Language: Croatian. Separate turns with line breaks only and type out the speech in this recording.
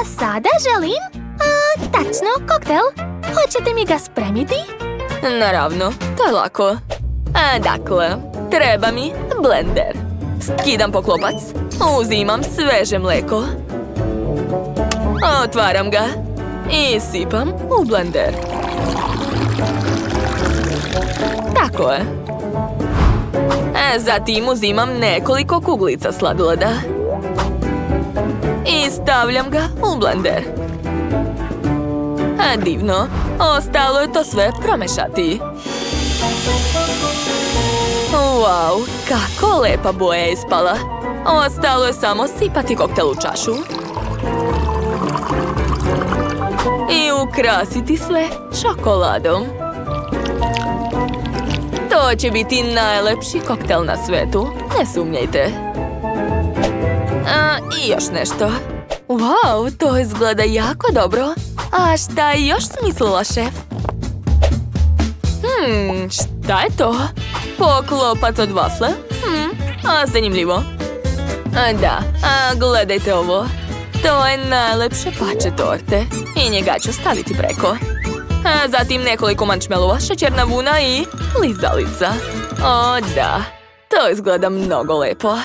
A sada želim, tačno, koktel. Hoćete mi ga spremiti?
Naravno, to je lako. Dakle, treba mi blender. Skidam poklopac, uzimam sveže mlijeko. Otvaram ga i sipam u blender. Tako je. Zatim uzimam nekoliko kuglica sladoleda i stavljam ga u blender. Divno, ostalo je to sve promešati. Wow, kako lepa boja je ispala. Ostalo je samo sipati koktel u čašu i ukrasiti sve čokoladom. To će biti najlepši koktel na svetu, ne sumnjajte. I još nešto. Wow, to izgleda jako dobro. A šta je još smislila, šef? Šta je to? Poklopac od vafle? Zanimljivo. Da, gledajte ovo. To je najlepše pače torte. I njega ću staviti preko. Zatim nekoliko mančmelova, šećerna vuna i lizalica. O, da. To izgleda mnogo lepo.